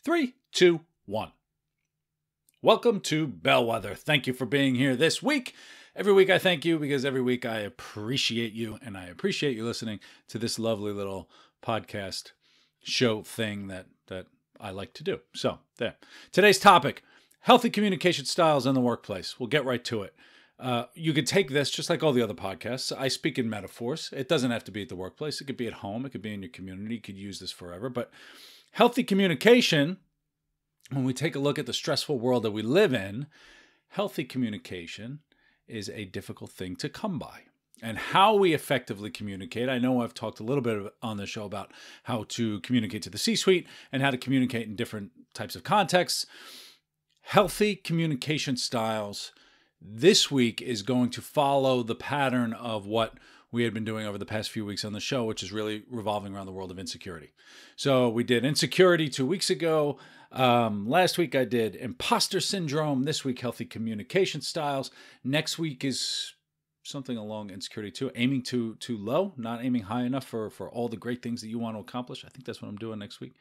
3, 2, 1. Welcome to Bellwether. Thank you for being here this week. Every week I thank you because every week I appreciate you, and I appreciate you listening to this lovely little podcast show thing that I like to do. So there. Today's topic, healthy communication styles in the workplace. We'll get right to it. You could take this just like all the other podcasts. I speak in metaphors. It doesn't have to be at the workplace. It could be at home. It could be in your community. You could use this forever. But healthy communication, when we take a look at the stressful world that we live in, healthy communication is a difficult thing to come by. And how we effectively communicate, I know I've talked a little bit on the show about how to communicate to the C-suite and how to communicate in different types of contexts. Healthy communication styles this week is going to follow the pattern of what we had been doing over the past few weeks on the show, which is really revolving around the world of insecurity. So we did insecurity 2 weeks ago. Last week I did imposter syndrome. This week, healthy communication styles. Next week is something along insecurity too, aiming too low, not aiming high enough for all the great things that you want to accomplish. I think that's what I'm doing next week.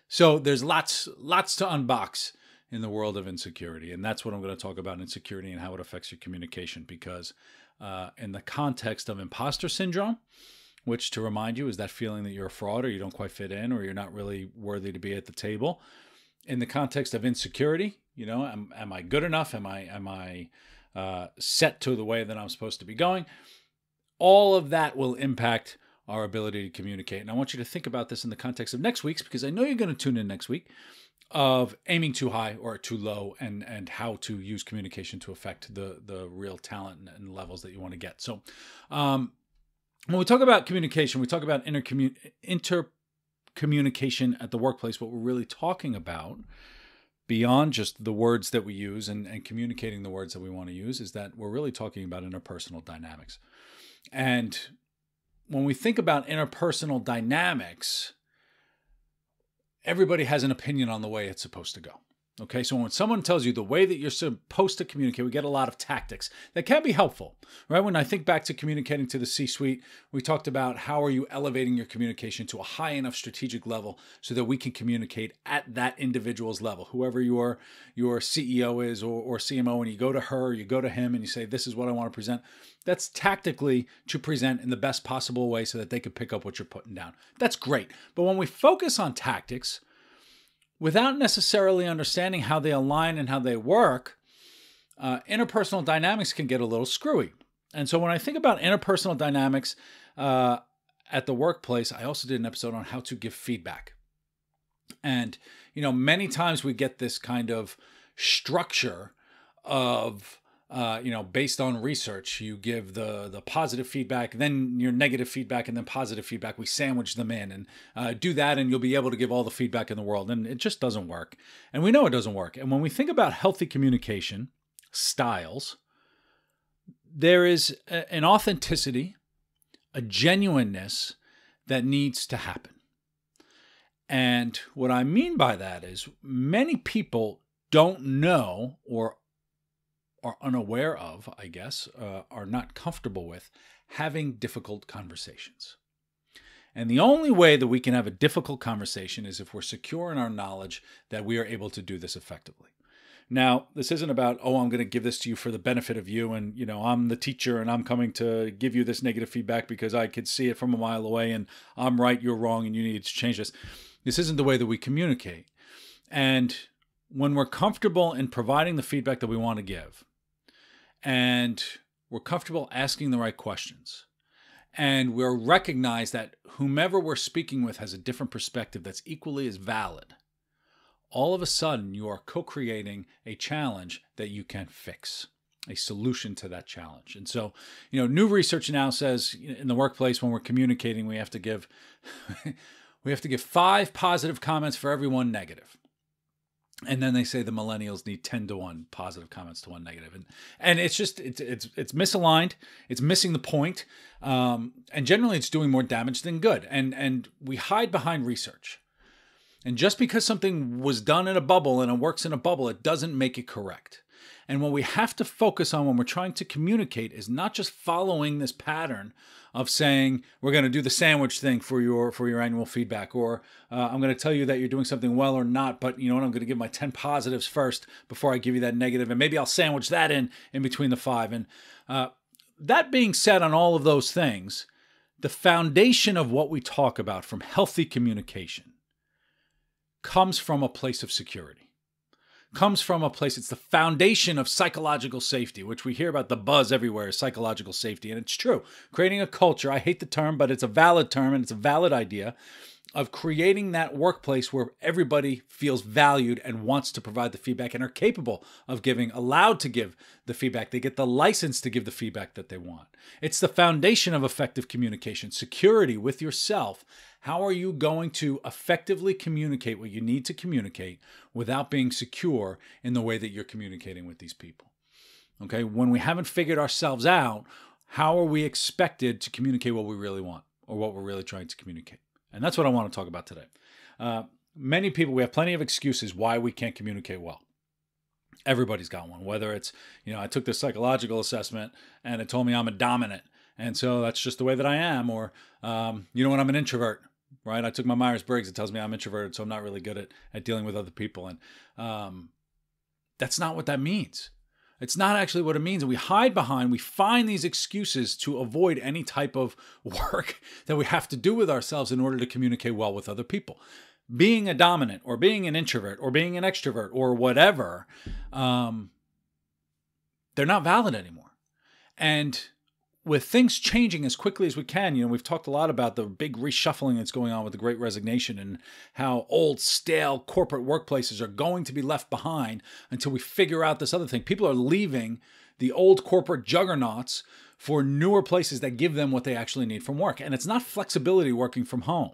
So there's lots to unbox in the world of insecurity. And that's what I'm going to talk about, insecurity and how it affects your communication. Because in the context of imposter syndrome, which, to remind you, is that feeling that you're a fraud or you don't quite fit in or you're not really worthy to be at the table. In the context of insecurity, you know, am I good enough? Am I set to the way that I'm supposed to be going? All of that will impact our ability to communicate. And I want you to think about this in the context of next week's, because I know you're going to tune in next week, of aiming too high or too low, and how to use communication to affect the real talent and levels that you want to get. So when we talk about communication, we talk about intercommunication at the workplace. What we're really talking about, beyond just the words that we use and communicating the words that we want to use, is that we're really talking about interpersonal dynamics. And when we think about interpersonal dynamics, everybody has an opinion on the way it's supposed to go. Okay, so when someone tells you the way that you're supposed to communicate, we get a lot of tactics that can be helpful, right? When I think back to communicating to the C-suite, we talked about how are you elevating your communication to a high enough strategic level so that we can communicate at that individual's level. Whoever your CEO is or CMO, and you go to her, or you go to him, and you say, this is what I want to present. That's tactically to present in the best possible way so that they can pick up what you're putting down. That's great. But when we focus on tactics, without necessarily understanding how they align and how they work, interpersonal dynamics can get a little screwy. And so when I think about interpersonal dynamics at the workplace, I also did an episode on how to give feedback. And, you know, many times we get this kind of structure of, based on research, you give the positive feedback, then your negative feedback, and then positive feedback. We sandwich them in and do that, and you'll be able to give all the feedback in the world. And it just doesn't work. And we know it doesn't work. And when we think about healthy communication styles, there is an authenticity, a genuineness that needs to happen. And what I mean by that is many people don't know or are unaware of, I guess, are not comfortable with having difficult conversations. And the only way that we can have a difficult conversation is if we're secure in our knowledge that we are able to do this effectively. Now, this isn't about, I'm going to give this to you for the benefit of you, and, you know, I'm the teacher and I'm coming to give you this negative feedback because I could see it from a mile away and I'm right, you're wrong, and you need to change this. This isn't the way that we communicate. And when we're comfortable in providing the feedback that we want to give, and we're comfortable asking the right questions, and we'll recognize that whomever we're speaking with has a different perspective that's equally as valid, all of a sudden you are co-creating a challenge that you can fix, a solution to that challenge. And so, you know, new research now says in the workplace, when we're communicating, we have to give 5 positive comments for every 1 negative. And then they say the millennials need 10-to-1 positive comments to 1 negative. And it's just, it's misaligned. It's missing the point. And generally it's doing more damage than good. And we hide behind research. And just because something was done in a bubble and it works in a bubble, it doesn't make it correct. And what we have to focus on when we're trying to communicate is not just following this pattern of saying, we're going to do the sandwich thing for your annual feedback, or I'm going to tell you that you're doing something well or not, but you know what, I'm going to give my 10 positives first before I give you that negative, and maybe I'll sandwich that in between the 5. And that being said, on all of those things, the foundation of what we talk about from healthy communication comes from a place of security. Comes from a place, it's the foundation of psychological safety, which we hear about the buzz everywhere, is psychological safety. And it's true. Creating a culture, I hate the term, but it's a valid term and it's a valid idea of creating that workplace where everybody feels valued and wants to provide the feedback and are capable of giving, allowed to give the feedback. They get the license to give the feedback that they want. It's the foundation of effective communication, security with yourself. How are you going to effectively communicate what you need to communicate without being secure in the way that you're communicating with these people? Okay, when we haven't figured ourselves out, how are we expected to communicate what we really want or what we're really trying to communicate? And that's what I want to talk about today. Many people, we have plenty of excuses why we can't communicate well. Everybody's got one, whether it's, I took this psychological assessment and it told me I'm a dominant. And so that's just the way that I am. Or, I'm an introvert, right? I took my Myers-Briggs. It tells me I'm introverted, so I'm not really good at dealing with other people. And that's not what that means. It's not actually what it means. And we hide behind, we find these excuses to avoid any type of work that we have to do with ourselves in order to communicate well with other people. Being a dominant or being an introvert or being an extrovert or whatever, they're not valid anymore. And with things changing as quickly as we can, we've talked a lot about the big reshuffling that's going on with the Great Resignation and how old, stale corporate workplaces are going to be left behind until we figure out this other thing. People are leaving the old corporate juggernauts for newer places that give them what they actually need from work. And it's not flexibility working from home.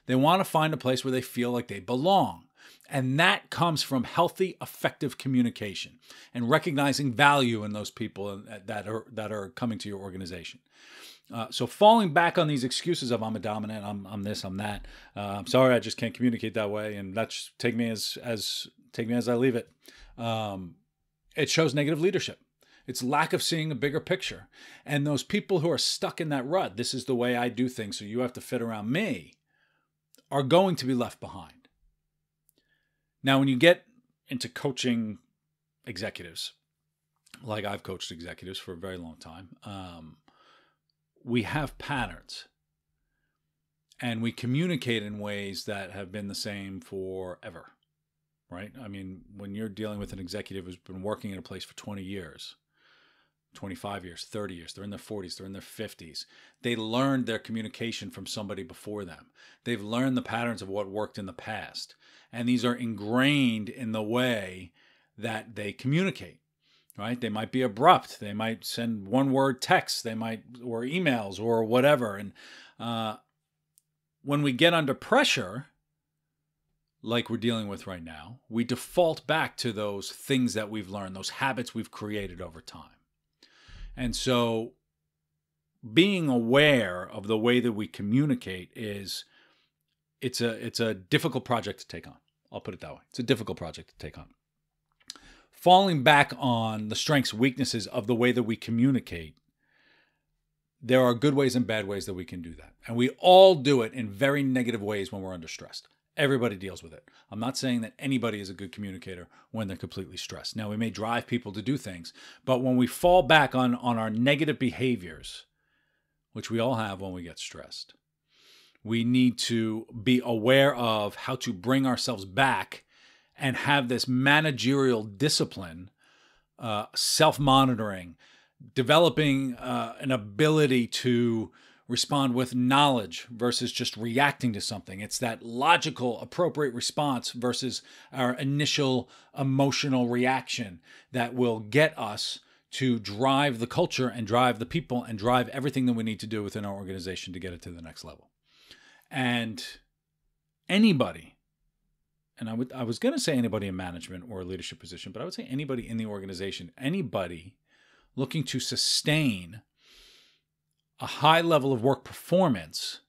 They want to find a place where they feel like they belong. And that comes from healthy, effective communication and recognizing value in those people that are coming to your organization. So falling back on these excuses of I'm a dominant, I'm this, I'm that. I'm sorry, I just can't communicate that way, and that's take me as I leave it. It shows negative leadership. It's lack of seeing a bigger picture. And those people who are stuck in that rut, this is the way I do things, so you have to fit around me, are going to be left behind. Now, when you get into coaching executives, like I've coached executives for a very long time, we have patterns. And we communicate in ways that have been the same forever, right? I mean, when you're dealing with an executive who's been working in a place for 20 years, 25 years, 30 years, they're in their 40s, they're in their 50s. They learned their communication from somebody before them. They've learned the patterns of what worked in the past. And these are ingrained in the way that they communicate, right? They might be abrupt. They might send one-word texts. Or emails or whatever. And when we get under pressure, like we're dealing with right now, we default back to those things that we've learned, those habits we've created over time. And so being aware of the way that we communicate it's a difficult project to take on. I'll put it that way. It's a difficult project to take on. Falling back on the strengths, weaknesses of the way that we communicate, there are good ways and bad ways that we can do that. And we all do it in very negative ways when we're under stress. Everybody deals with it. I'm not saying that anybody is a good communicator when they're completely stressed. Now, we may drive people to do things, but when we fall back on our negative behaviors, which we all have when we get stressed, we need to be aware of how to bring ourselves back and have this managerial discipline, self-monitoring, developing an ability to respond with knowledge versus just reacting to something. It's that logical, appropriate response versus our initial emotional reaction that will get us to drive the culture and drive the people and drive everything that we need to do within our organization to get it to the next level. And anybody, and I was going to say anybody in management or a leadership position, but I would say anybody in the organization, anybody looking to sustain a high level of work performance,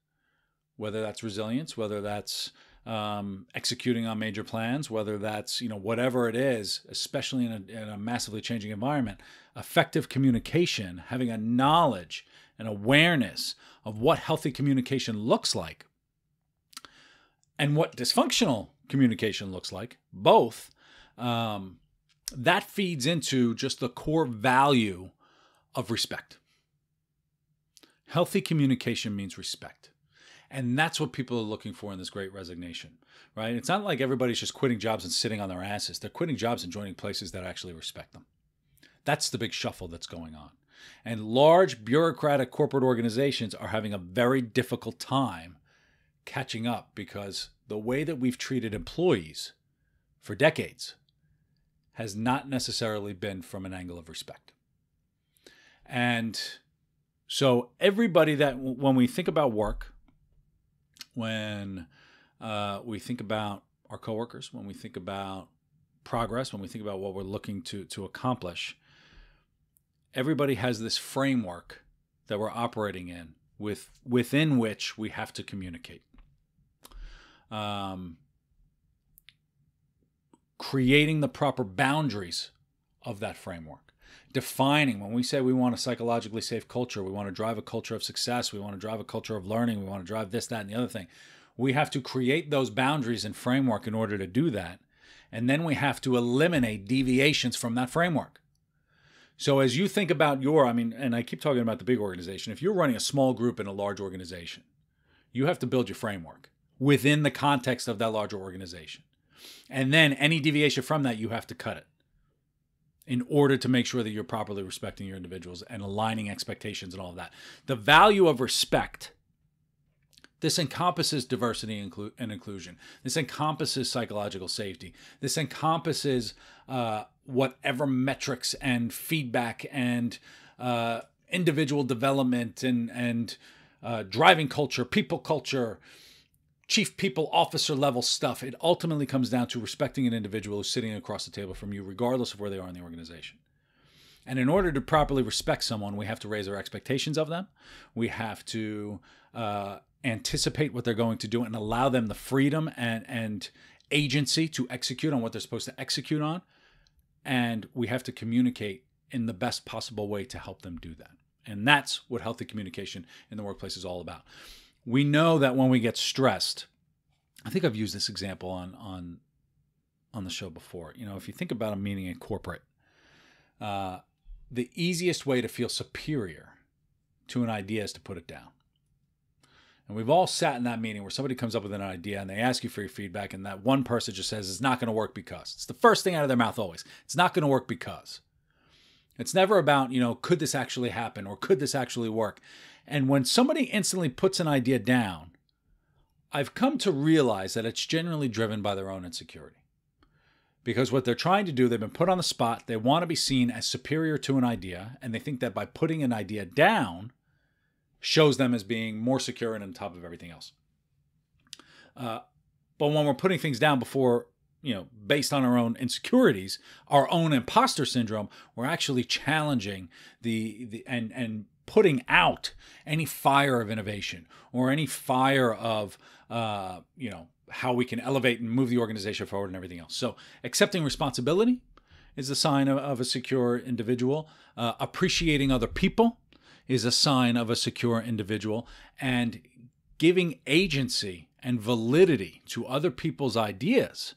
whether that's resilience, whether that's executing on major plans, whether that's, whatever it is, especially in a massively changing environment. Effective communication, having a knowledge and awareness of what healthy communication looks like and what dysfunctional communication looks like, both, that feeds into just the core value of respect. Healthy communication means respect. And that's what people are looking for in this great resignation, right? It's not like everybody's just quitting jobs and sitting on their asses. They're quitting jobs and joining places that actually respect them. That's the big shuffle that's going on. And large bureaucratic corporate organizations are having a very difficult time catching up because the way that we've treated employees for decades has not necessarily been from an angle of respect. And so everybody that, when we think about work, when we think about our coworkers, when we think about progress, when we think about what we're looking to accomplish, everybody has this framework that we're operating in within which we have to communicate. Creating the proper boundaries of that framework. Defining, when we say we want a psychologically safe culture, we want to drive a culture of success, we want to drive a culture of learning, we want to drive this, that, and the other thing. We have to create those boundaries and framework in order to do that. And then we have to eliminate deviations from that framework. So as you think about and I keep talking about the big organization, if you're running a small group in a large organization, you have to build your framework within the context of that larger organization. And then any deviation from that, you have to cut it in order to make sure that you're properly respecting your individuals and aligning expectations and all of that. The value of respect, this encompasses diversity and inclusion. This encompasses psychological safety. This encompasses whatever metrics and feedback and individual development and driving culture, people culture, chief people officer level stuff. It ultimately comes down to respecting an individual who's sitting across the table from you, regardless of where they are in the organization. And in order to properly respect someone, we have to raise our expectations of them. We have to anticipate what they're going to do and allow them the freedom and agency to execute on what they're supposed to execute on. And we have to communicate in the best possible way to help them do that. And that's what healthy communication in the workplace is all about. We know that when we get stressed, I think I've used this example on the show before. If you think about a meeting in corporate, the easiest way to feel superior to an idea is to put it down. And we've all sat in that meeting where somebody comes up with an idea and they ask you for your feedback, and that one person just says, it's not going to work because. It's the first thing out of their mouth always. It's not going to work because. It's never about, could this actually happen or could this actually work? And when somebody instantly puts an idea down, I've come to realize that it's generally driven by their own insecurity. Because what they're trying to do, they've been put on the spot, they want to be seen as superior to an idea, and they think that by putting an idea down shows them as being more secure and on top of everything else. But when we're putting things down before, based on our own insecurities, our own imposter syndrome, we're actually challenging and putting out any fire of innovation or any fire of, how we can elevate and move the organization forward and everything else. So accepting responsibility is a sign of a secure individual. Appreciating other people is a sign of a secure individual. And giving agency and validity to other people's ideas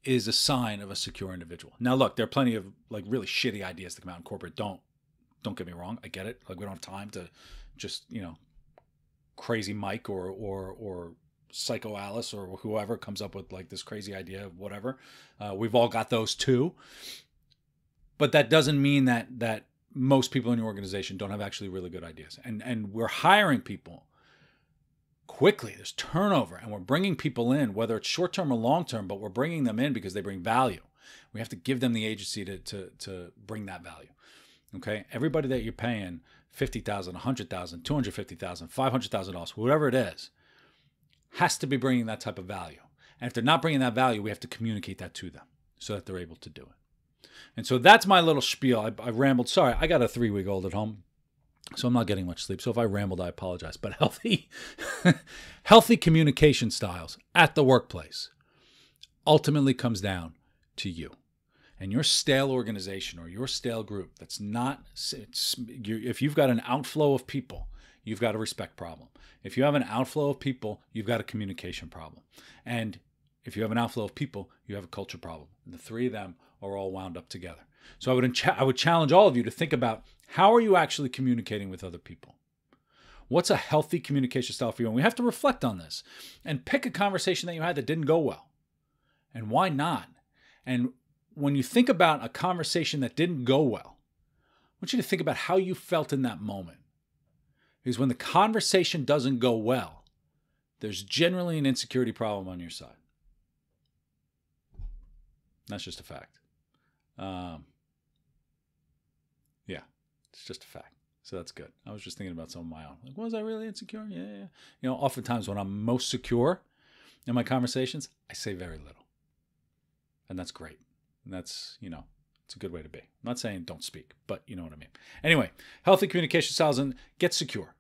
is a sign of a secure individual. Now, look, there are plenty of really shitty ideas that come out in corporate. Don't get me wrong. I get it. We don't have time to just, crazy Mike or Psycho Alice or whoever comes up with this crazy idea of whatever. We've all got those too. But that doesn't mean that most people in your organization don't have actually really good ideas. And we're hiring people quickly. There's turnover, and we're bringing people in, whether it's short-term or long-term, but we're bringing them in because they bring value. We have to give them the agency to bring that value. Okay? Everybody that you're paying $50,000, $100,000, $250,000, $500,000, whatever it is, has to be bringing that type of value. And if they're not bringing that value, we have to communicate that to them so that they're able to do it. And so that's my little spiel. I rambled. Sorry, I got a 3-week-old at home. So I'm not getting much sleep. So if I rambled, I apologize. But healthy communication styles at the workplace ultimately comes down to you and your stale organization or your stale group. That's not, if you've got an outflow of people, you've got a respect problem. If you have an outflow of people, you've got a communication problem. And if you have an outflow of people, you have a culture problem. And the three of them are all wound up together. So I would challenge all of you to think about, how are you actually communicating with other people? What's a healthy communication style for you? And we have to reflect on this and pick a conversation that you had that didn't go well. And why not? And when you think about a conversation that didn't go well, I want you to think about how you felt in that moment. Because when the conversation doesn't go well, there's generally an insecurity problem on your side. That's just a fact. Yeah, it's just a fact. So that's good. I was just thinking about some of my own. Like, was I really insecure? Yeah. You know, oftentimes when I'm most secure in my conversations, I say very little. And that's great. And that's, you know, it's a good way to be. I'm not saying don't speak, but you know what I mean. Anyway, healthy communication styles, and get secure.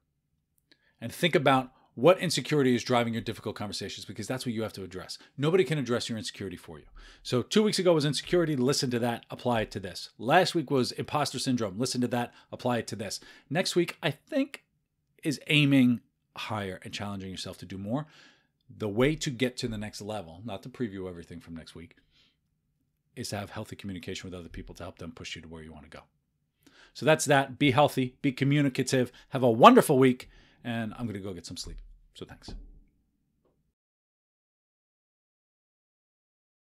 And think about what insecurity is driving your difficult conversations, because that's what you have to address. Nobody can address your insecurity for you. So 2 weeks ago was insecurity. Listen to that. Apply it to this. Last week was imposter syndrome. Listen to that. Apply it to this. Next week, I think, is aiming higher and challenging yourself to do more. The way to get to the next level, not to preview everything from next week, is to have healthy communication with other people to help them push you to where you want to go. So that's that. Be healthy. Be communicative. Have a wonderful week. And I'm going to go get some sleep. So thanks.